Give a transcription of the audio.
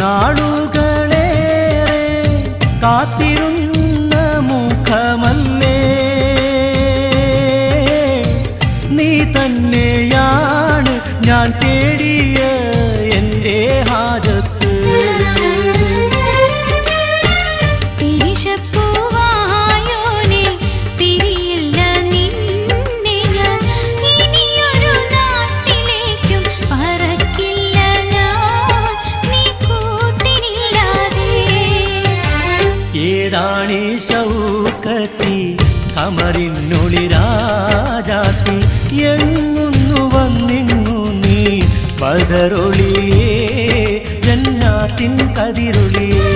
നാളുകളേറെ കാത്തിരുന്ന മുഖമല്ലേ നീ തന്നെയാണ് ഞാൻ തേടിയ എൻ്റെ ഹാജത്ത്. ഏതാണീ ശൗക്കത്തി കമറിനുളിരാജാത്തി എങ്ങുന്നു വന്നിങ്ങു നീ ബദറൊളിയേ ജന്നാത്തിൻ കതിരൊളിയേ.